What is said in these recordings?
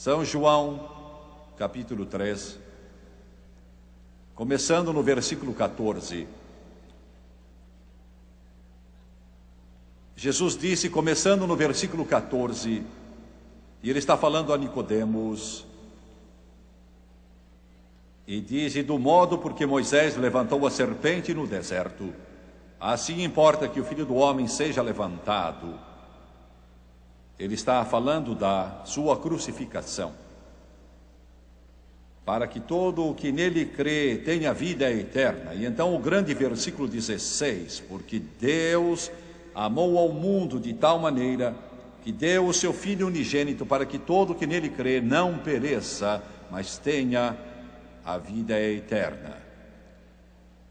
São João, capítulo 3, começando no versículo 14. Jesus disse, começando no versículo 14, e ele está falando a Nicodemos, e diz: e do modo porque Moisés levantou a serpente no deserto, assim importa que o Filho do Homem seja levantado. Ele está falando da sua crucificação, para que todo o que nele crê tenha vida eterna. E então o grande versículo 16, porque Deus amou ao mundo de tal maneira que deu o seu Filho unigênito, para que todo o que nele crê não pereça, mas tenha a vida eterna.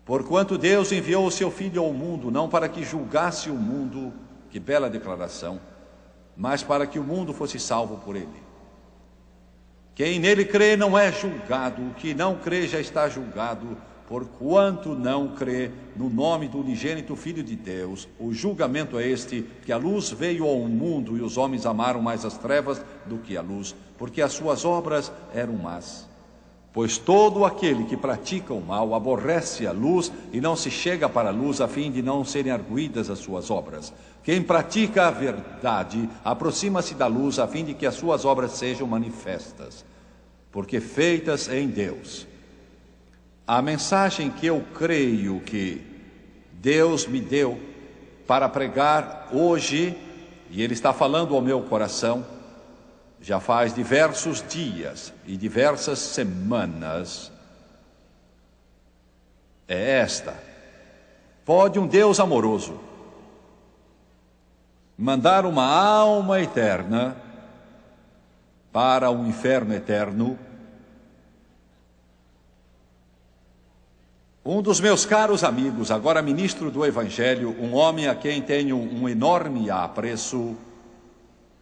Porquanto Deus enviou o seu Filho ao mundo, não para que julgasse o mundo, que bela declaração, mas para que o mundo fosse salvo por ele. Quem nele crê não é julgado, o que não crê já está julgado, porquanto não crê no nome do unigênito Filho de Deus. O julgamento é este, que a luz veio ao mundo, e os homens amaram mais as trevas do que a luz, porque as suas obras eram más. Pois todo aquele que pratica o mal aborrece a luz e não se chega para a luz, a fim de não serem arguidas as suas obras. Quem pratica a verdade aproxima-se da luz, a fim de que as suas obras sejam manifestas, porque feitas em Deus. A mensagem que eu creio que Deus me deu para pregar hoje, e Ele está falando ao meu coração, já faz diversos dias e diversas semanas, é esta: pode um Deus amoroso mandar uma alma eterna para um inferno eterno? Um dos meus caros amigos, agora ministro do Evangelho, um homem a quem tenho um enorme apreço,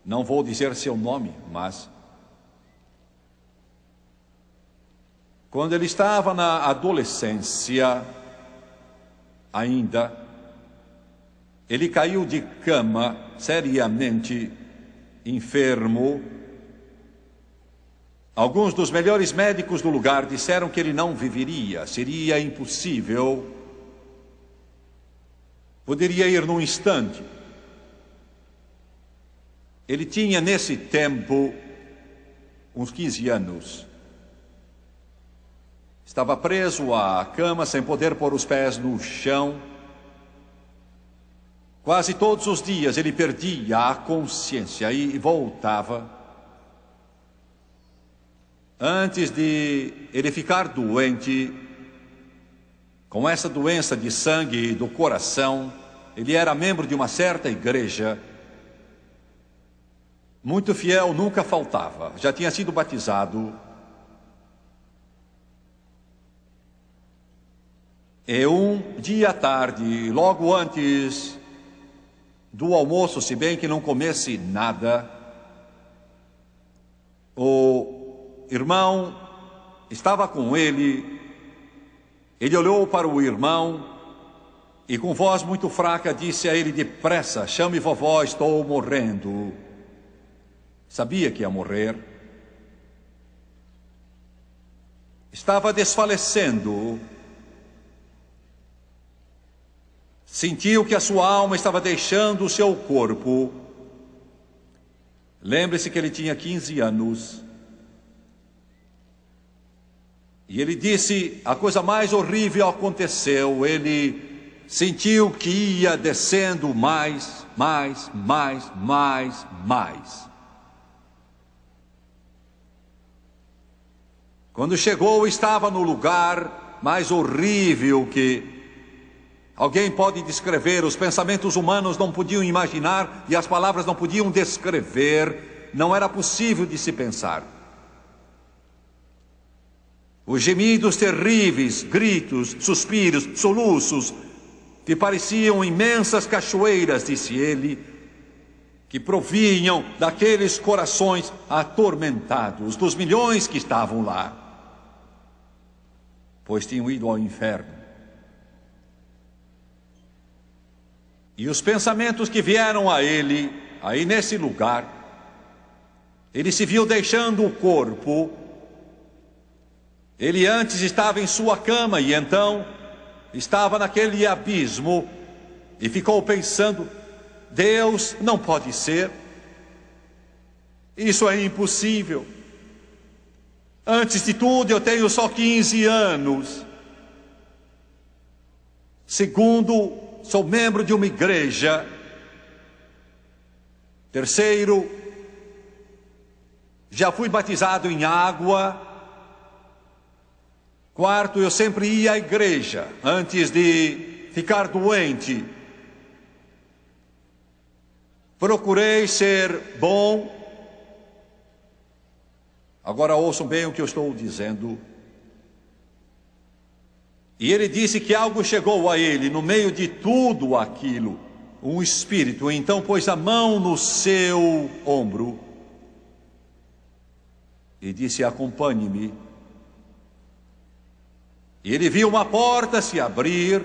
não vou dizer seu nome, mas quando ele estava na adolescência ainda, ele caiu de cama, seriamente enfermo. Alguns dos melhores médicos do lugar disseram que ele não viveria, seria impossível, poderia ir num instante. Ele tinha nesse tempo uns 15 anos. Estava preso à cama, sem poder pôr os pés no chão. Quase todos os dias ele perdia a consciência e voltava. Antes de ele ficar doente, com essa doença de sangue do coração, ele era membro de uma certa igreja, muito fiel, nunca faltava, já tinha sido batizado. E um dia à tarde, logo antes do almoço, se bem que não comesse nada, o irmão estava com ele. Ele olhou para o irmão e com voz muito fraca disse a ele: depressa, chame vovó, estou morrendo. Sabia que ia morrer. Estava desfalecendo. Sentiu que a sua alma estava deixando o seu corpo. Lembre-se que ele tinha 15 anos. E ele disse, a coisa mais horrível aconteceu. Ele sentiu que ia descendo mais. Quando chegou, estava no lugar mais horrível que alguém pode descrever. Os pensamentos humanos não podiam imaginar e as palavras não podiam descrever. Não era possível de se pensar. Os gemidos terríveis, gritos, suspiros, soluços, que pareciam imensas cachoeiras, disse ele, que provinham daqueles corações atormentados, dos milhões que estavam lá, pois tinham ido ao inferno. E os pensamentos que vieram a ele, aí nesse lugar, Ele se viu deixando o corpo. Ele antes estava em sua cama e então estava naquele abismo e ficou pensando: Deus não pode ser, isso é impossível. Antes de tudo, eu tenho só 15 anos. Segundo, sou membro de uma igreja. Terceiro, já fui batizado em água. Quarto, eu sempre ia à igreja antes de ficar doente. Procurei ser bom. Agora ouçam bem o que eu estou dizendo. E ele disse que algo chegou a ele no meio de tudo aquilo, um espírito. Então pôs a mão no seu ombro e disse: acompanhe-me. E ele viu uma porta se abrir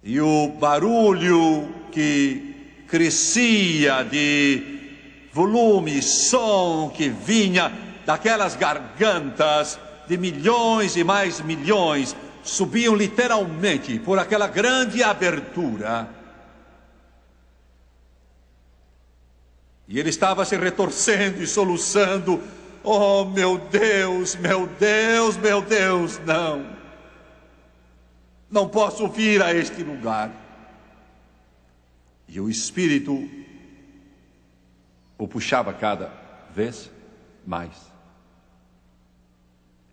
e o barulho que crescia de volume, som que vinha daquelas gargantas de milhões e mais milhões, subiam literalmente por aquela grande abertura. E ele estava se retorcendo e soluçando: oh meu Deus, meu Deus, meu Deus, não posso vir a este lugar. E o Espírito o puxava cada vez mais.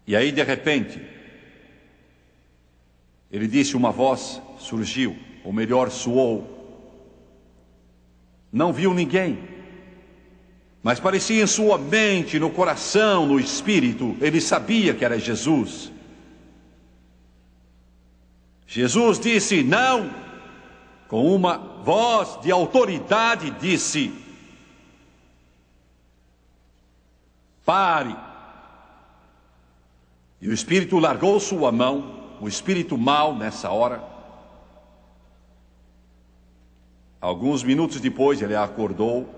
E aí de repente, ele disse, uma voz surgiu, ou melhor, soou. Não viu ninguém, mas parecia em sua mente, no coração, no espírito, ele sabia que era Jesus. Jesus disse não, com uma voz de autoridade disse: pare. E o espírito largou sua mão, o espírito mau nessa hora. Alguns minutos depois ele acordou,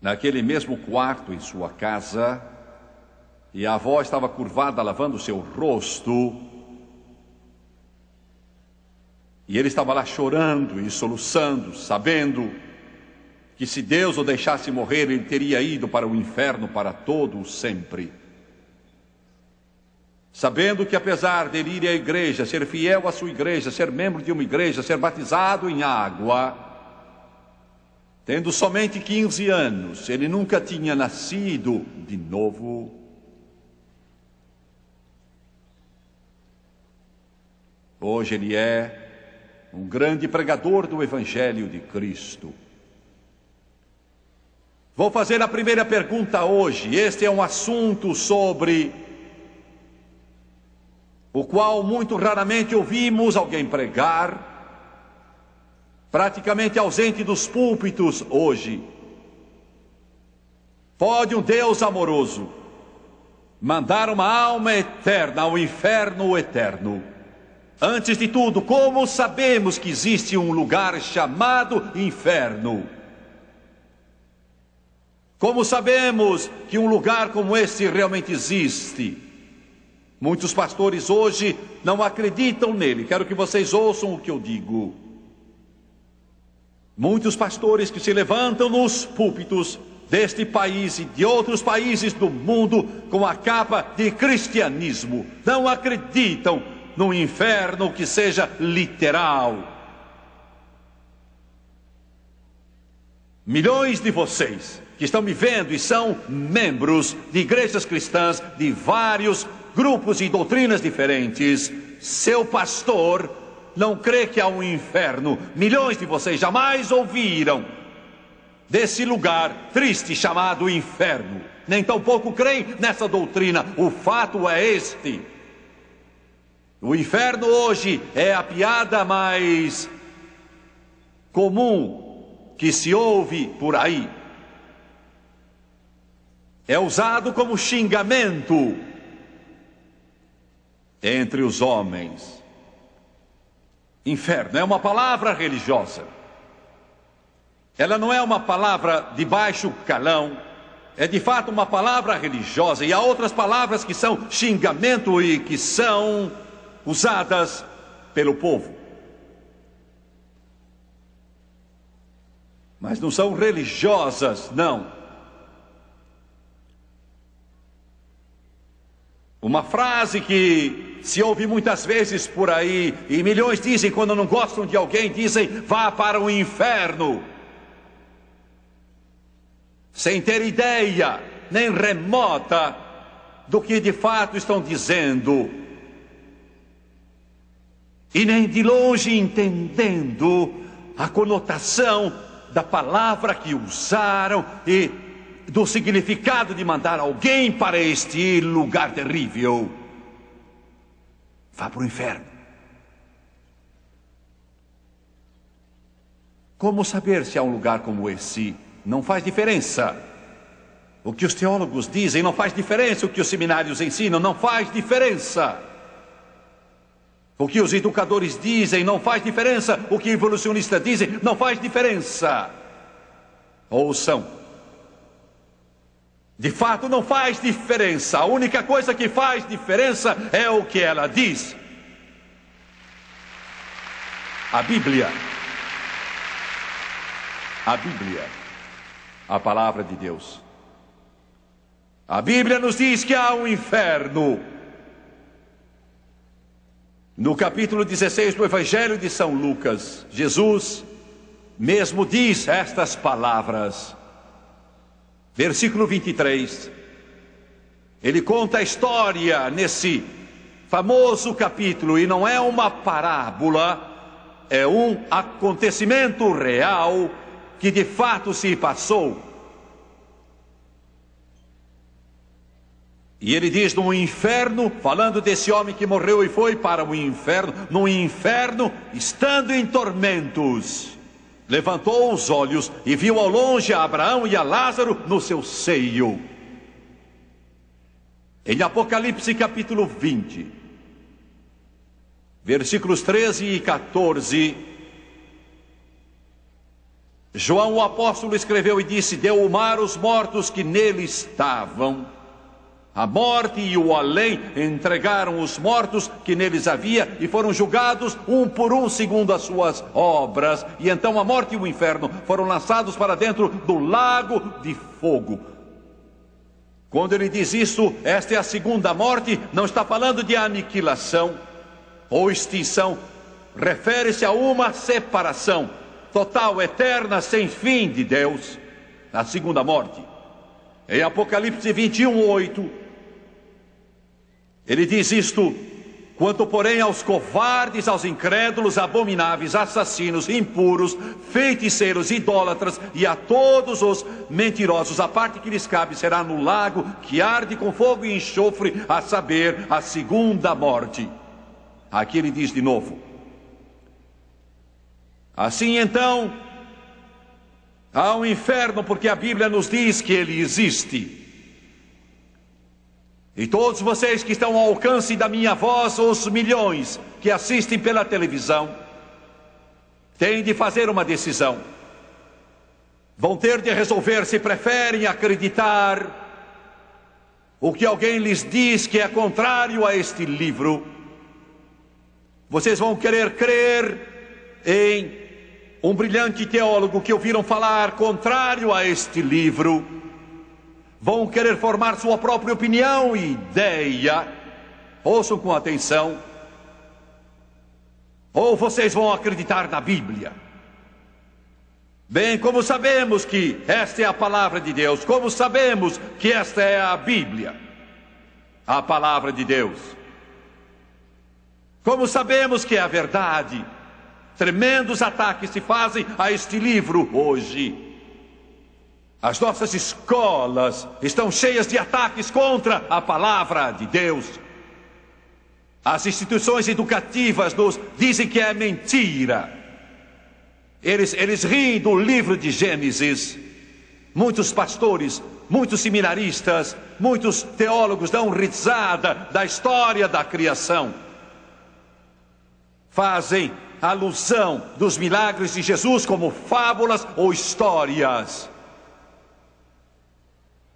naquele mesmo quarto em sua casa, e a avó estava curvada lavando seu rosto, e ele estava lá chorando e soluçando, sabendo que se Deus o deixasse morrer, ele teria ido para o inferno para todo o sempre. Sabendo que apesar de ele ir à igreja, ser fiel à sua igreja, ser membro de uma igreja, ser batizado em água, tendo somente 15 anos, ele nunca tinha nascido de novo. Hoje ele é um grande pregador do Evangelho de Cristo. Vou fazer a primeira pergunta hoje. Este é um assunto sobre o qual muito raramente ouvimos alguém pregar, praticamente ausente dos púlpitos hoje. Pode um Deus amoroso mandar uma alma eterna ao inferno eterno? Antes de tudo, como sabemos que existe um lugar chamado inferno? Como sabemos que um lugar como esse realmente existe? Muitos pastores hoje não acreditam nele. Quero que vocês ouçam o que eu digo. Muitos pastores que se levantam nos púlpitos deste país e de outros países do mundo com a capa de cristianismo não acreditam no inferno que seja literal. Milhões de vocês que estão me vendo e são membros de igrejas cristãs de vários grupos e doutrinas diferentes, seu pastor não crê que há um inferno. Milhões de vocês jamais ouviram desse lugar triste chamado inferno, nem tampouco creem nessa doutrina. O fato é este: o inferno hoje é a piada mais comum que se ouve por aí. É usado como xingamento entre os homens. Inferno é uma palavra religiosa. Ela não é uma palavra de baixo calão, é de fato uma palavra religiosa. E há outras palavras que são xingamento e que são usadas pelo povo, mas não são religiosas, não. Uma frase que se ouve muitas vezes por aí, e milhões dizem quando não gostam de alguém, dizem: vá para o inferno, sem ter ideia nem remota do que de fato estão dizendo, e nem de longe entendendo a conotação da palavra que usaram e do significado de mandar alguém para este lugar terrível. Vá para o inferno. Como saber se há um lugar como esse? Não faz diferença. O que os teólogos dizem não faz diferença. O que os seminários ensinam não faz diferença. O que os educadores dizem não faz diferença. O que evolucionistas dizem não faz diferença. Ouçam. De fato não faz diferença. A única coisa que faz diferença é o que ela diz. A Bíblia. A Bíblia. A palavra de Deus. A Bíblia nos diz que há um inferno. No capítulo 16 do Evangelho de São Lucas, Jesus mesmo diz estas palavras. Versículo 23. Ele conta a história nesse famoso capítulo, e não é uma parábola, é um acontecimento real que de fato se passou. E ele diz: no inferno, falando desse homem que morreu e foi para o inferno, no inferno, estando em tormentos, levantou os olhos e viu ao longe a Abraão e a Lázaro no seu seio. Em Apocalipse capítulo 20, versículos 13 e 14, João o apóstolo escreveu e disse: deu o mar os mortos que nele estavam. A morte e o além entregaram os mortos que neles havia e foram julgados um por um segundo as suas obras. E então a morte e o inferno foram lançados para dentro do lago de fogo. Quando ele diz isso, esta é a segunda morte, não está falando de aniquilação ou extinção. Refere-se a uma separação total, eterna, sem fim de Deus. A segunda morte. Em Apocalipse 21:8, ele diz isto: quanto porém aos covardes, aos incrédulos, abomináveis, assassinos, impuros, feiticeiros, idólatras e a todos os mentirosos, a parte que lhes cabe será no lago que arde com fogo e enxofre, a saber, a segunda morte. Aqui ele diz de novo. Assim então, há um inferno, porque a Bíblia nos diz que ele existe. E todos vocês que estão ao alcance da minha voz, os milhões que assistem pela televisão, têm de fazer uma decisão. Vão ter de resolver se preferem acreditar o que alguém lhes diz que é contrário a este livro. Vocês vão querer crer em um brilhante teólogo que ouviram falar contrário a este livro. Vão querer formar sua própria opinião e ideia. Ouçam com atenção. Ou vocês vão acreditar na Bíblia. Bem, como sabemos que esta é a palavra de Deus? Como sabemos que esta é a Bíblia? A palavra de Deus. Como sabemos que é a verdade? Tremendos ataques se fazem a este livro hoje. As nossas escolas estão cheias de ataques contra a palavra de Deus. As instituições educativas nos dizem que é mentira. Eles riem do livro de Gênesis. Muitos pastores, muitos seminaristas, muitos teólogos dão risada da história da criação. Fazem alusão dos milagres de Jesus como fábulas ou histórias.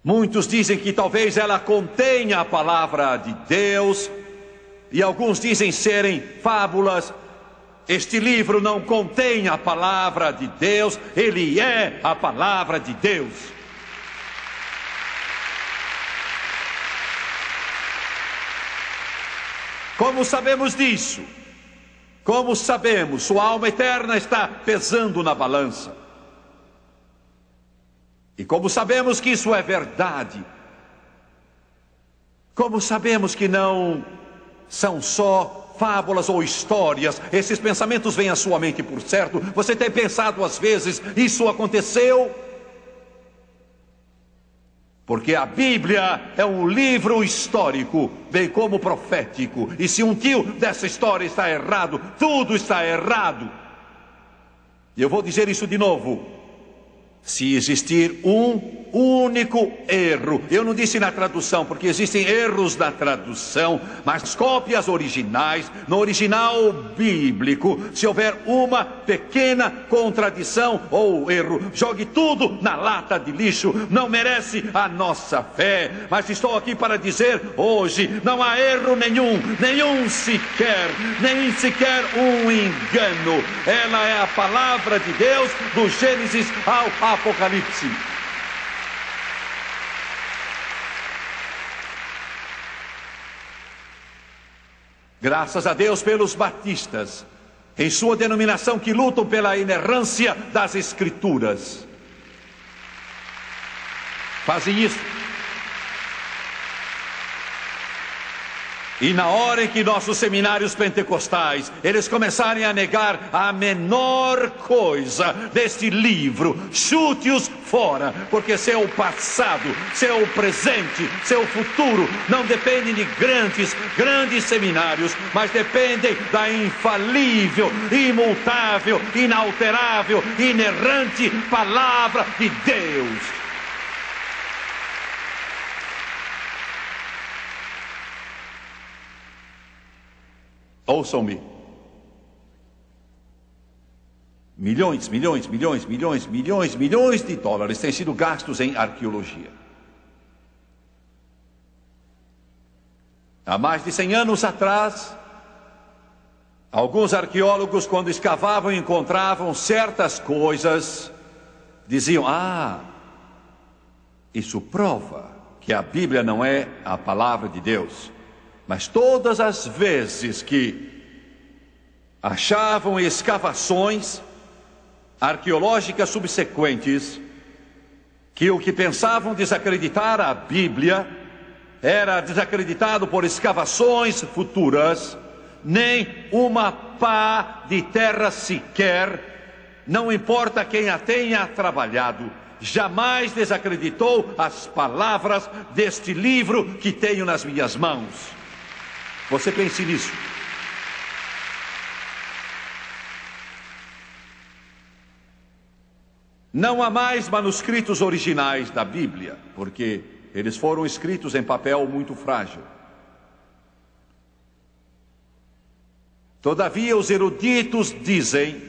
Muitos dizem que talvez ela contenha a palavra de Deus, e alguns dizem serem fábulas. Este livro não contém a palavra de Deus, ele é a palavra de Deus. Como sabemos disso? Como sabemos? Sua alma eterna está pesando na balança. E como sabemos que isso é verdade? Como sabemos que não são só fábulas ou histórias? Esses pensamentos vêm à sua mente, por certo. Você tem pensado às vezes, isso aconteceu? Porque a Bíblia é um livro histórico, bem como profético. E se um tio dessa história está errado, tudo está errado. E eu vou dizer isso de novo. Se existir um único erro, eu não disse na tradução, porque existem erros na tradução, mas cópias originais, no original bíblico, se houver uma pequena contradição ou erro, jogue tudo na lata de lixo, não merece a nossa fé. Mas estou aqui para dizer hoje, não há erro nenhum sequer, nem sequer um engano. Ela é a palavra de Deus, do Gênesis ao Apocalipse. Graças a Deus pelos batistas, em sua denominação, que lutam pela inerrância das Escrituras. Fazem isso. E na hora em que nossos seminários pentecostais, eles começarem a negar a menor coisa deste livro, chute-os fora, porque seu passado, seu presente, seu futuro não dependem de grandes seminários, mas dependem da infalível, imutável, inalterável, inerrante palavra de Deus. Ouçam-me. Milhões de dólares têm sido gastos em arqueologia. Há mais de 100 anos atrás, alguns arqueólogos, quando escavavam e encontravam certas coisas, diziam: isso prova que a Bíblia não é a palavra de Deus. Mas todas as vezes que achavam escavações arqueológicas subsequentes, que o que pensavam desacreditar a Bíblia era desacreditado por escavações futuras, nem uma pá de terra sequer, não importa quem a tenha trabalhado, jamais desacreditou as palavras deste livro que tenho nas minhas mãos. Você pense nisso. Não há mais manuscritos originais da Bíblia, porque eles foram escritos em papel muito frágil. Todavia, os eruditos dizem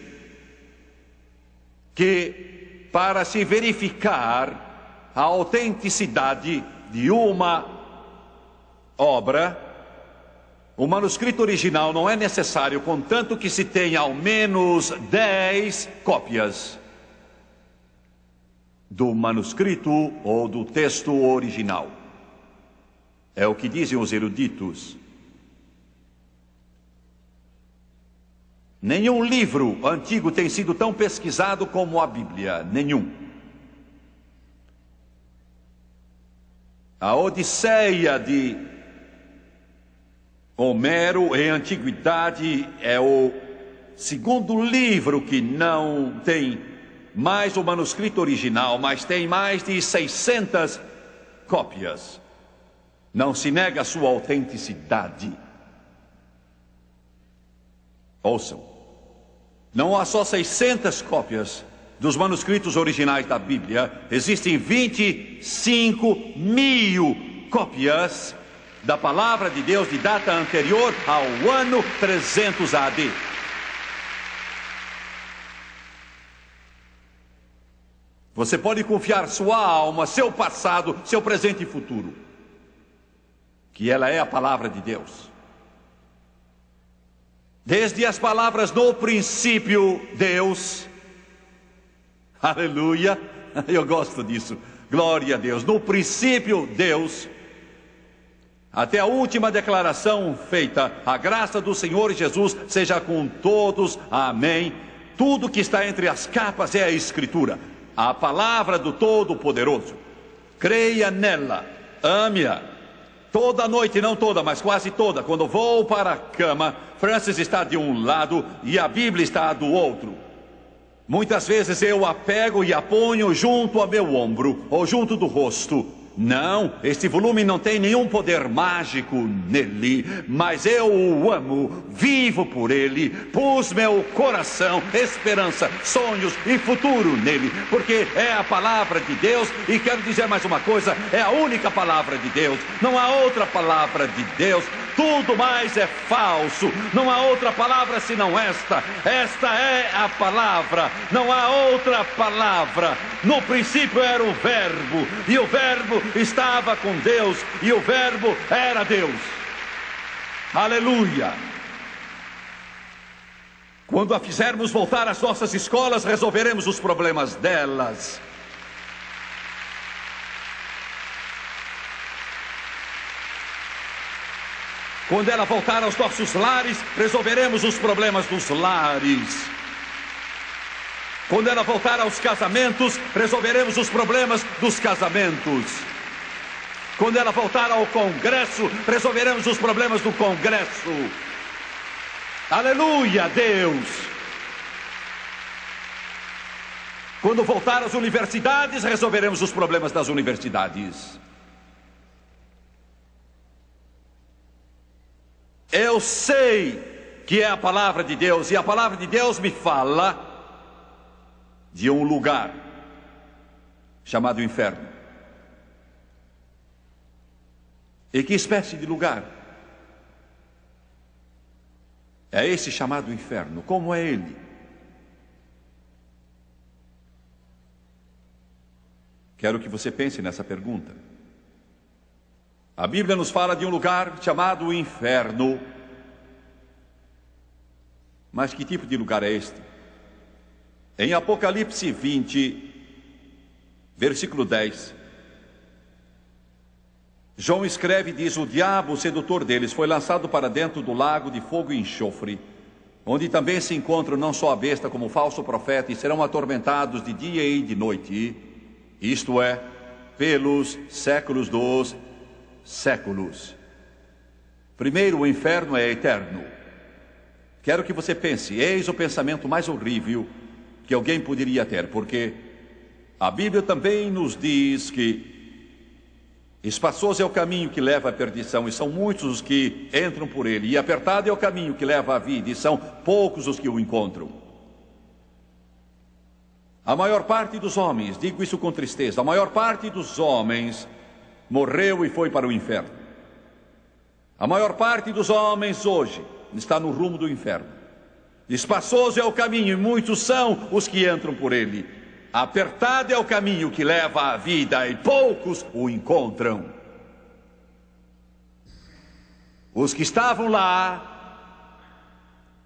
que, para se verificar a autenticidade de uma obra, o manuscrito original não é necessário, contanto que se tenha ao menos 10 cópias do manuscrito ou do texto original. É o que dizem os eruditos. Nenhum livro antigo tem sido tão pesquisado como a Bíblia, nenhum. A Odisseia de Homero em antiguidade é o segundo livro que não tem mais o manuscrito original, mas tem mais de 600 cópias. Não se nega a sua autenticidade. Ouçam, não há só 600 cópias dos manuscritos originais da Bíblia, existem 25.000 cópias da palavra de Deus de data anterior ao ano 300 AD. Você pode confiar sua alma, seu passado, seu presente e futuro, que ela é a palavra de Deus. Desde as palavras no princípio, Deus, aleluia, eu gosto disso, glória a Deus, no princípio, Deus, até a última declaração feita, a graça do Senhor Jesus seja com todos, amém. Tudo que está entre as capas é a Escritura, a palavra do Todo-Poderoso. Creia nela, ame-a. Toda noite, não toda, mas quase toda, quando vou para a cama, Francis está de um lado e a Bíblia está do outro. Muitas vezes eu a pego e a ponho junto ao meu ombro ou junto do rosto. Não, este volume não tem nenhum poder mágico nele, mas eu o amo, vivo por ele, pus meu coração, esperança, sonhos e futuro nele, porque é a palavra de Deus. E quero dizer mais uma coisa, é a única palavra de Deus, não há outra palavra de Deus. Tudo mais é falso, não há outra palavra senão esta. Esta é a palavra, não há outra palavra. No princípio era o Verbo, e o Verbo estava com Deus, e o Verbo era Deus. Aleluia! Quando a fizermos voltar às nossas escolas, resolveremos os problemas delas. Quando ela voltar aos nossos lares, resolveremos os problemas dos lares. Quando ela voltar aos casamentos, resolveremos os problemas dos casamentos. Quando ela voltar ao Congresso, resolveremos os problemas do Congresso. Aleluia, Deus! Quando voltar às universidades, resolveremos os problemas das universidades. Eu sei que é a palavra de Deus, e a palavra de Deus me fala de um lugar chamado inferno. E que espécie de lugar é esse chamado inferno? Como é ele? Quero que você pense nessa pergunta. A Bíblia nos fala de um lugar chamado inferno. Mas que tipo de lugar é este? Em Apocalipse 20, versículo 10, João escreve e diz: o diabo, o sedutor deles, foi lançado para dentro do lago de fogo e enxofre, onde também se encontram não só a besta como o falso profeta, e serão atormentados de dia e de noite, isto é, pelos séculos dos séculos. Primeiro, o inferno é eterno. Quero que você pense, eis o pensamento mais horrível que alguém poderia ter, porque a Bíblia também nos diz que espaçoso é o caminho que leva à perdição, e são muitos os que entram por ele, e apertado é o caminho que leva à vida, e são poucos os que o encontram. A maior parte dos homens, digo isso com tristeza, a maior parte dos homens morreu e foi para o inferno. A maior parte dos homens hoje está no rumo do inferno. Espaçoso é o caminho, e muitos são os que entram por ele. Apertado é o caminho que leva à vida, e poucos o encontram. Os que estavam lá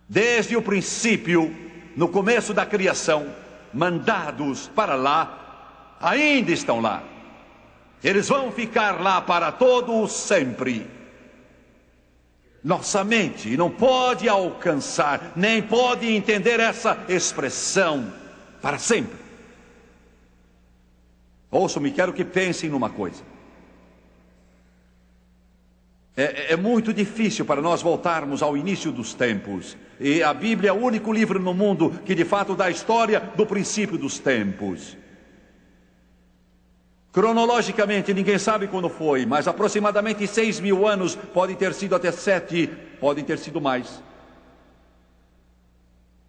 desde o princípio, no começo da criação, mandados para lá, ainda estão lá. Eles vão ficar lá para todo sempre. Nossa mente não pode alcançar, nem pode entender essa expressão para sempre. Ouçam-me, quero que pensem numa coisa. É muito difícil para nós voltarmos ao início dos tempos. E a Bíblia é o único livro no mundo que de fato dá a história do princípio dos tempos. Cronologicamente ninguém sabe quando foi, mas aproximadamente 6.000 anos, podem ter sido até 7, podem ter sido mais.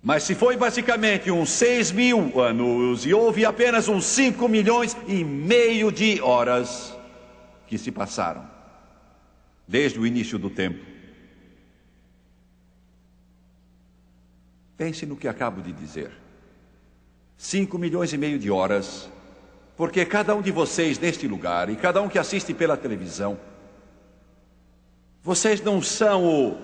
Mas se foi basicamente uns 6.000 anos, e houve apenas uns 5,5 milhões de horas que se passaram, desde o início do tempo. Pense no que acabo de dizer. 5,5 milhões de horas Porque cada um de vocês neste lugar e cada um que assiste pela televisão, vocês não são o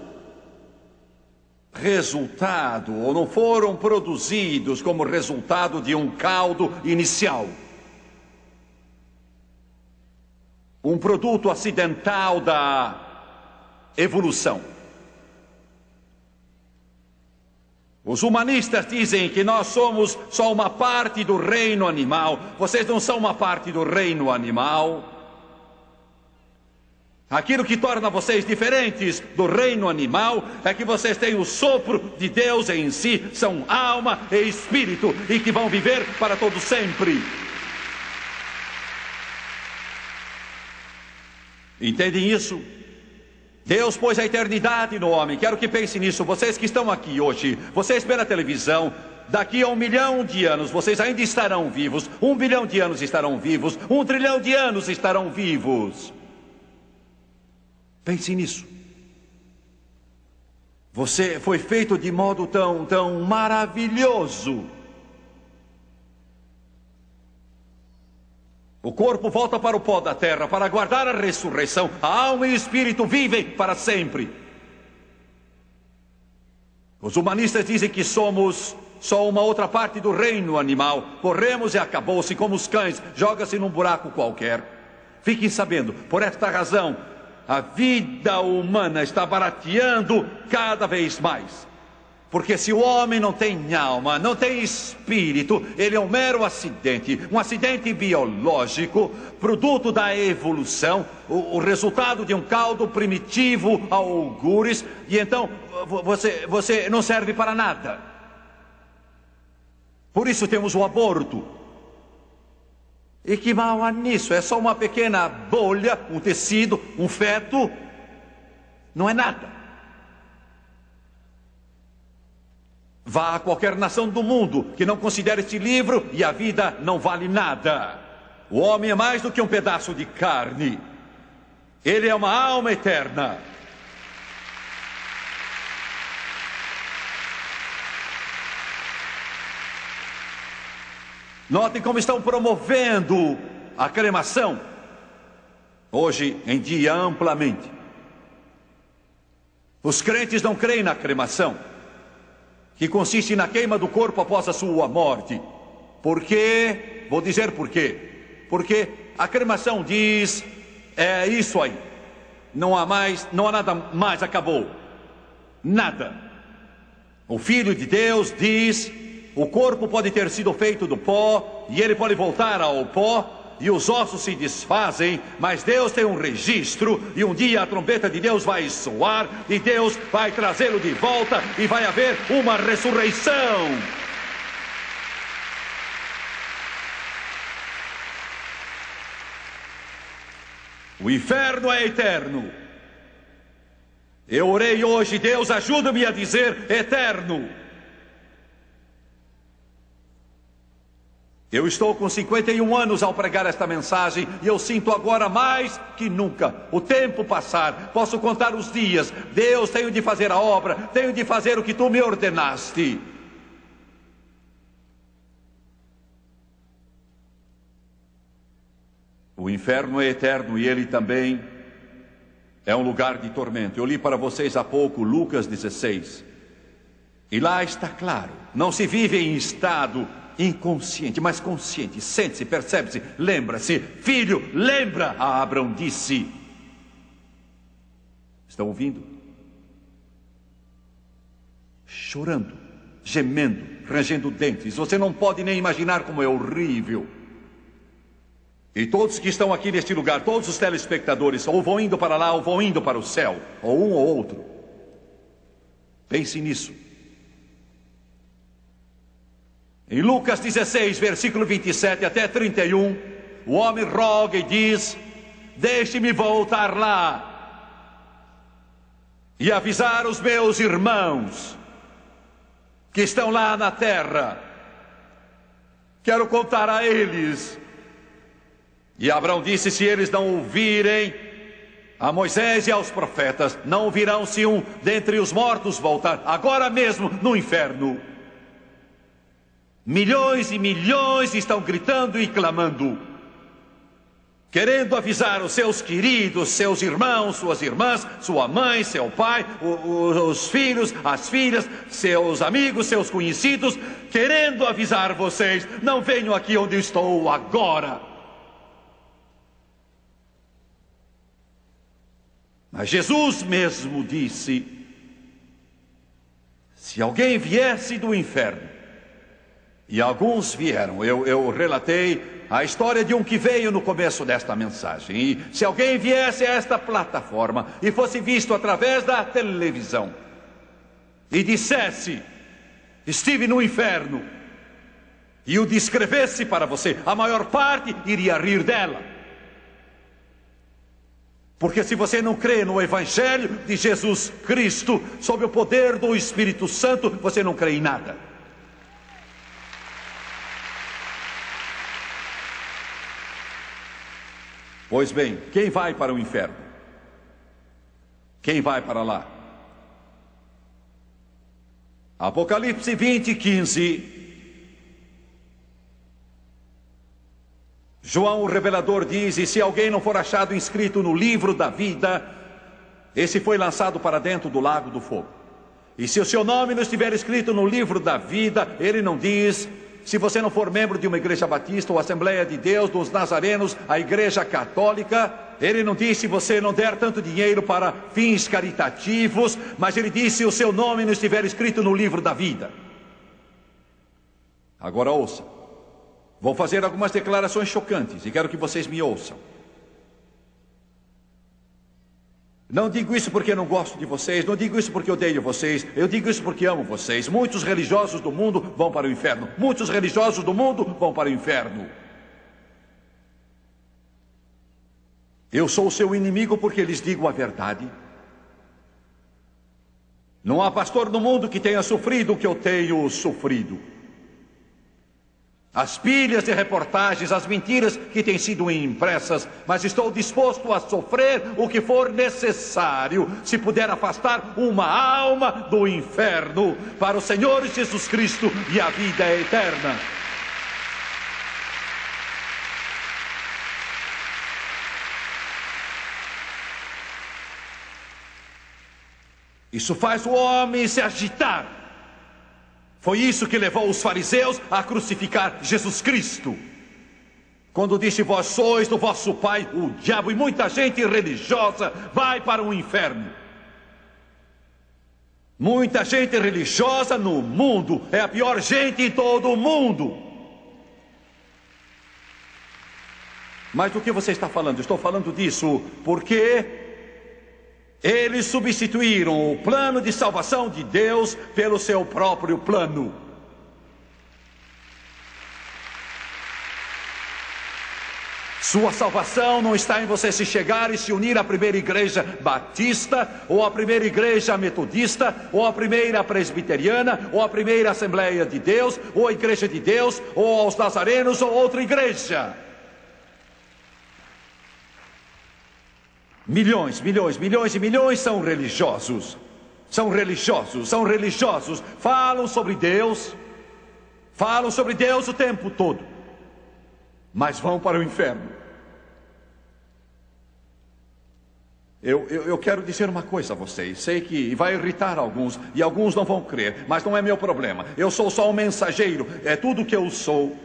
resultado, ou não foram produzidos como resultado de um caldo inicial. Um produto acidental da evolução. Os humanistas dizem que nós somos só uma parte do reino animal. Vocês não são uma parte do reino animal. Aquilo que torna vocês diferentes do reino animal é que vocês têm o sopro de Deus em si, são alma e espírito, e que vão viver para todo sempre. Entendem isso? Deus pôs a eternidade no homem. Quero que pensem nisso. Vocês que estão aqui hoje, vocês pela televisão, daqui a 1 milhão de anos vocês ainda estarão vivos. 1 bilhão de anos estarão vivos. 1 trilhão de anos estarão vivos. Pense nisso. Você foi feito de modo tão maravilhoso. O corpo volta para o pó da terra para aguardar a ressurreição. A alma e o espírito vivem para sempre. Os humanistas dizem que somos só uma outra parte do reino animal. Corremos e acabou-se como os cães. Joga-se num buraco qualquer. Fiquem sabendo, por esta razão, a vida humana está barateando cada vez mais. Porque se o homem não tem alma, não tem espírito, ele é um mero acidente, um acidente biológico, produto da evolução, o resultado de um caldo primitivo a algures, e então você não serve para nada. Por isso temos o aborto. E que mal há nisso? É só uma pequena bolha, um tecido, um feto, não é nada. Vá a qualquer nação do mundo que não considere este livro e a vida não vale nada. O homem é mais do que um pedaço de carne. Ele é uma alma eterna. Notem como estão promovendo a cremação. Hoje em dia, amplamente. Os crentes não creem na cremação, que consiste na queima do corpo após a sua morte. Por quê? Vou dizer por quê. Porque a cremação diz, é isso aí. Não há nada mais, acabou. Nada. O Filho de Deus diz, o corpo pode ter sido feito do pó, e ele pode voltar ao pó, e os ossos se desfazem, mas Deus tem um registro, e um dia a trombeta de Deus vai soar, e Deus vai trazê-lo de volta, e vai haver uma ressurreição. O inferno é eterno. Eu orei hoje, Deus ajuda-me a dizer eterno. Eu estou com 51 anos ao pregar esta mensagem e eu sinto agora mais que nunca o tempo passar. Posso contar os dias. Deus, tenho de fazer a obra, tenho de fazer o que tu me ordenaste. O inferno é eterno e ele também é um lugar de tormento. Eu li para vocês há pouco Lucas 16. E lá está claro, não se vive em estado inconsciente, mas consciente. Sente-se, percebe-se, lembra-se. Filho, lembra, a Abraão disse. Estão ouvindo? Chorando, gemendo, rangendo dentes. Você não pode nem imaginar como é horrível. E todos que estão aqui neste lugar, todos os telespectadores, ou vão indo para lá, ou vão indo para o céu, ou um ou outro. Pense nisso. Em Lucas 16, versículo 27 até 31, o homem roga e diz, deixe-me voltar lá e avisar os meus irmãos que estão lá na terra. Quero contar a eles. E Abraão disse, se eles não ouvirem a Moisés e aos profetas, não ouvirão se um dentre os mortos voltar, agora mesmo no inferno. Milhões e milhões estão gritando e clamando, querendo avisar os seus queridos, seus irmãos, suas irmãs, sua mãe, seu pai, os filhos, as filhas, seus amigos, seus conhecidos, querendo avisar vocês: não venham aqui onde eu estou agora. Mas Jesus mesmo disse: se alguém viesse do inferno, e alguns vieram, eu relatei a história de um que veio no começo desta mensagem. E se alguém viesse a esta plataforma e fosse visto através da televisão e dissesse: estive no inferno, e o descrevesse para você, a maior parte iria rir dela. Porque se você não crê no Evangelho de Jesus Cristo, sob o poder do Espírito Santo, você não crê em nada. Pois bem, quem vai para o inferno? Quem vai para lá? Apocalipse 20, 15. João o revelador diz: e se alguém não for achado inscrito no livro da vida, esse foi lançado para dentro do lago do fogo. E se o seu nome não estiver escrito no livro da vida, ele não diz: se você não for membro de uma igreja batista ou Assembleia de Deus, dos Nazarenos, a igreja católica, ele não diz se você não der tanto dinheiro para fins caritativos, mas ele diz: se o seu nome não estiver escrito no livro da vida. Agora ouça, vou fazer algumas declarações chocantes e quero que vocês me ouçam. Não digo isso porque não gosto de vocês, não digo isso porque odeio vocês, eu digo isso porque amo vocês. Muitos religiosos do mundo vão para o inferno. Muitos religiosos do mundo vão para o inferno. Eu sou o seu inimigo porque lhes digo a verdade. Não há pastor no mundo que tenha sofrido o que eu tenho sofrido. As pilhas de reportagens, as mentiras que têm sido impressas, mas estou disposto a sofrer o que for necessário, se puder afastar uma alma do inferno para o Senhor Jesus Cristo e a vida eterna. Isso faz o homem se agitar. Foi isso que levou os fariseus a crucificar Jesus Cristo. Quando disse: vós sois do vosso pai o diabo, e muita gente religiosa vai para o inferno. Muita gente religiosa no mundo é a pior gente em todo o mundo. Mas do que você está falando? Estou falando disso porque eles substituíram o plano de salvação de Deus pelo seu próprio plano. Sua salvação não está em você se chegar e se unir à primeira igreja batista, ou à primeira igreja metodista, ou à primeira presbiteriana, ou à primeira Assembleia de Deus, ou à igreja de Deus, ou aos nazarenos, ou outra igreja. Milhões, milhões, milhões e milhões são religiosos. São religiosos, são religiosos. Falam sobre Deus o tempo todo, mas vão para o inferno. Eu quero dizer uma coisa a vocês. Sei que vai irritar alguns, e alguns não vão crer, mas não é meu problema. Eu sou só um mensageiro, é tudo o que eu sou.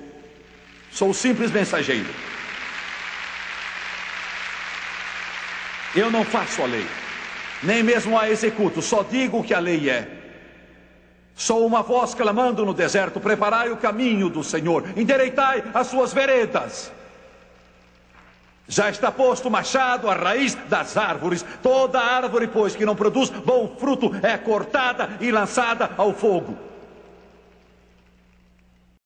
Sou um simples mensageiro. Eu não faço a lei, nem mesmo a executo, só digo o que a lei é. Sou uma voz clamando no deserto: preparai o caminho do Senhor, endireitai as suas veredas. Já está posto o machado à raiz das árvores. Toda árvore, pois, que não produz bom fruto é cortada e lançada ao fogo.